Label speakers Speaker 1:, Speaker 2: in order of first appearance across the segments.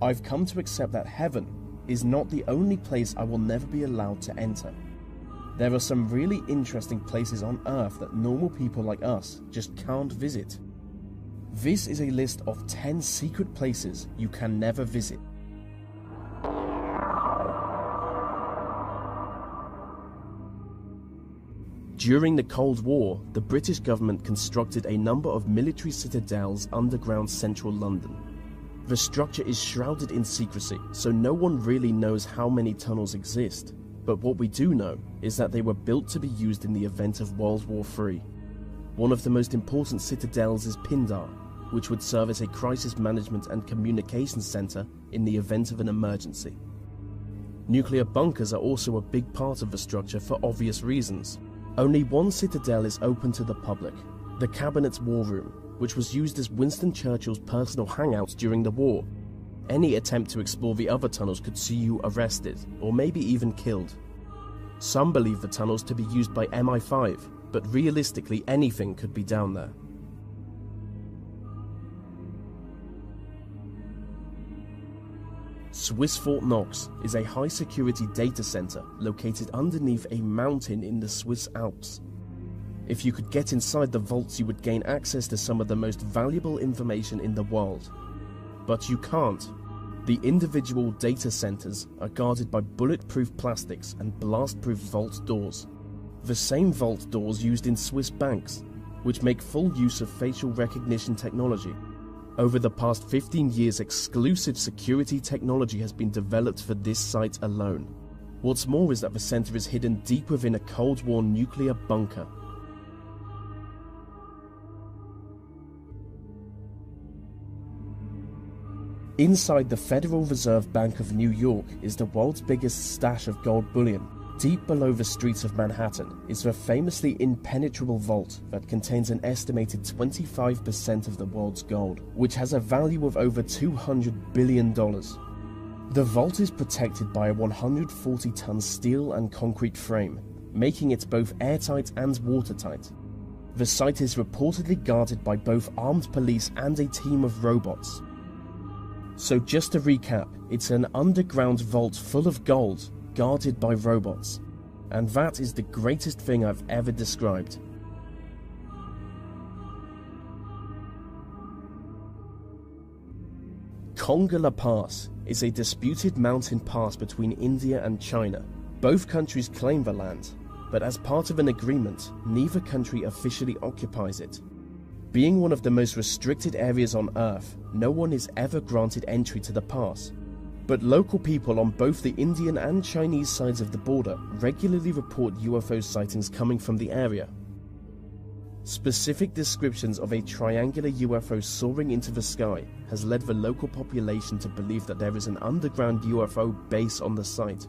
Speaker 1: I've come to accept that heaven is not the only place I will never be allowed to enter. There are some really interesting places on Earth that normal people like us just can't visit. This is a list of 10 secret places you can never visit. During the Cold War, the British government constructed a number of military citadels underground central London. The structure is shrouded in secrecy, so no one really knows how many tunnels exist. But what we do know is that they were built to be used in the event of World War III. One of the most important citadels is Pindar, which would serve as a crisis management and communications center in the event of an emergency. Nuclear bunkers are also a big part of the structure for obvious reasons. Only one citadel is open to the public, the Cabinet's War Room, which was used as Winston Churchill's personal hangout during the war. Any attempt to explore the other tunnels could see you arrested, or maybe even killed. Some believe the tunnels to be used by MI5, but realistically anything could be down there. Swiss Fort Knox is a high-security data center located underneath a mountain in the Swiss Alps. If you could get inside the vaults, you would gain access to some of the most valuable information in the world. But you can't. The individual data centers are guarded by bulletproof plastics and blast-proof vault doors. The same vault doors used in Swiss banks, which make full use of facial recognition technology. Over the past 15 years, exclusive security technology has been developed for this site alone. What's more is that the center is hidden deep within a Cold War nuclear bunker. Inside the Federal Reserve Bank of New York is the world's biggest stash of gold bullion. Deep below the streets of Manhattan is the famously impenetrable vault that contains an estimated 25% of the world's gold, which has a value of over $200 billion. The vault is protected by a 140-ton steel and concrete frame, making it both airtight and watertight. The site is reportedly guarded by both armed police and a team of robots. So just to recap, it's an underground vault full of gold, guarded by robots. And that is the greatest thing I've ever described. Konga La Pass is a disputed mountain pass between India and China. Both countries claim the land, but as part of an agreement, neither country officially occupies it. Being one of the most restricted areas on Earth, no one is ever granted entry to the pass. But local people on both the Indian and Chinese sides of the border regularly report UFO sightings coming from the area. Specific descriptions of a triangular UFO soaring into the sky has led the local population to believe that there is an underground UFO base on the site.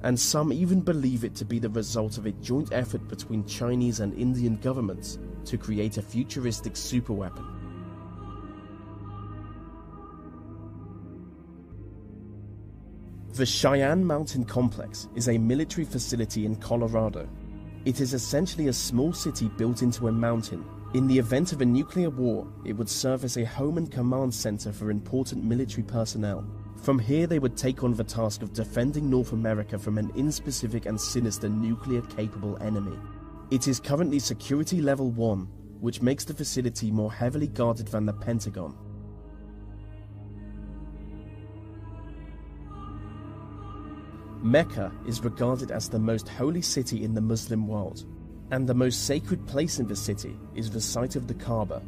Speaker 1: And some even believe it to be the result of a joint effort between Chinese and Indian governments to create a futuristic superweapon. The Cheyenne Mountain Complex is a military facility in Colorado. It is essentially a small city built into a mountain. In the event of a nuclear war, it would serve as a home and command center for important military personnel. From here, they would take on the task of defending North America from an inspecific and sinister nuclear-capable enemy. It is currently Security Level 1, which makes the facility more heavily guarded than the Pentagon. Mecca is regarded as the most holy city in the Muslim world, and the most sacred place in the city is the site of the Kaaba.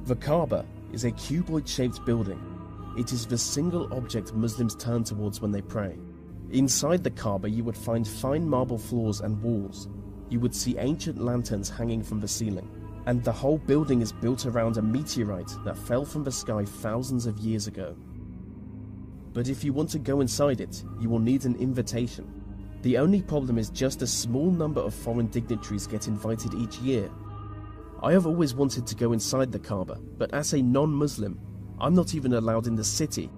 Speaker 1: The Kaaba is a cuboid-shaped building. It is the single object Muslims turn towards when they pray. Inside the Kaaba you would find fine marble floors and walls. You would see ancient lanterns hanging from the ceiling, and the whole building is built around a meteorite that fell from the sky thousands of years ago. But if you want to go inside it, you will need an invitation. The only problem is just a small number of foreign dignitaries get invited each year. I have always wanted to go inside the Kaaba, but as a non-Muslim, I'm not even allowed in the city.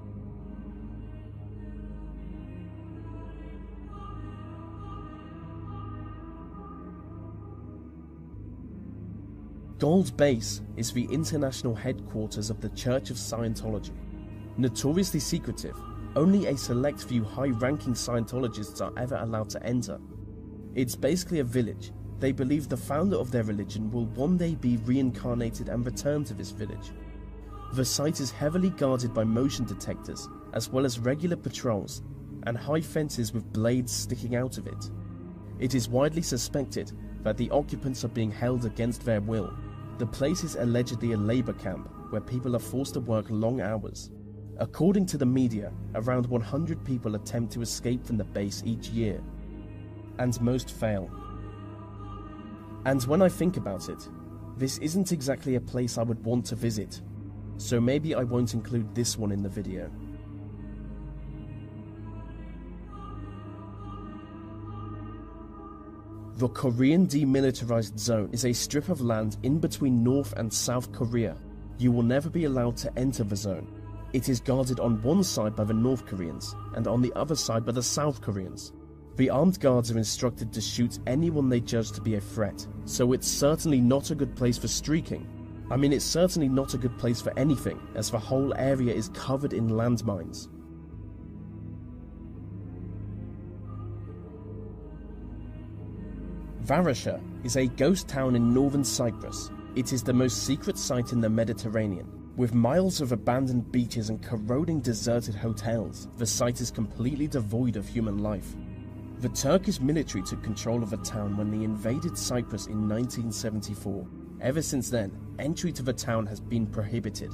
Speaker 1: Gold Base is the international headquarters of the Church of Scientology. Notoriously secretive, only a select few high-ranking Scientologists are ever allowed to enter. It's basically a village. They believe the founder of their religion will one day be reincarnated and return to this village. The site is heavily guarded by motion detectors, as well as regular patrols, and high fences with blades sticking out of it. It is widely suspected that the occupants are being held against their will. The place is allegedly a labor camp, where people are forced to work long hours. According to the media, around 100 people attempt to escape from the base each year, and most fail. And when I think about it, this isn't exactly a place I would want to visit, so maybe I won't include this one in the video. The Korean Demilitarized Zone is a strip of land in between North and South Korea. You will never be allowed to enter the zone. It is guarded on one side by the North Koreans and on the other side by the South Koreans. The armed guards are instructed to shoot anyone they judge to be a threat, so it's certainly not a good place for streaking. I mean, it's certainly not a good place for anything, as the whole area is covered in landmines. Varasha is a ghost town in northern Cyprus. It is the most secret site in the Mediterranean. With miles of abandoned beaches and corroding deserted hotels, the site is completely devoid of human life. The Turkish military took control of the town when they invaded Cyprus in 1974. Ever since then, entry to the town has been prohibited.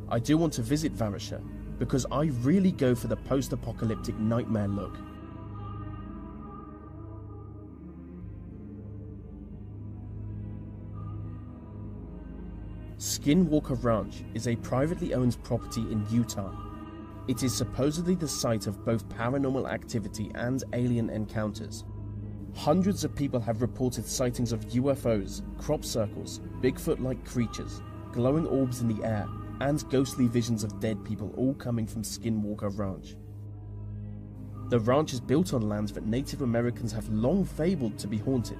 Speaker 1: I do want to visit Varasha because I really go for the post-apocalyptic nightmare look. Skinwalker Ranch is a privately owned property in Utah. It is supposedly the site of both paranormal activity and alien encounters. Hundreds of people have reported sightings of UFOs, crop circles, Bigfoot-like creatures, glowing orbs in the air, and ghostly visions of dead people, all coming from Skinwalker Ranch. The ranch is built on land that Native Americans have long fabled to be haunted.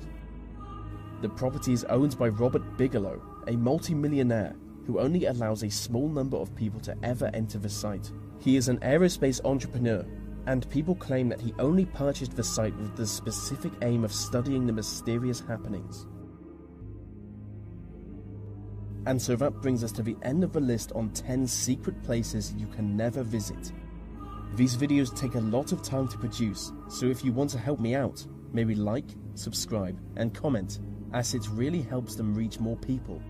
Speaker 1: The property is owned by Robert Bigelow, a multi-millionaire who only allows a small number of people to ever enter the site. He is an aerospace entrepreneur, and people claim that he only purchased the site with the specific aim of studying the mysterious happenings. And so that brings us to the end of the list on 10 secret places you can never visit. These videos take a lot of time to produce, so if you want to help me out, maybe like, subscribe, and comment, as it really helps them reach more people.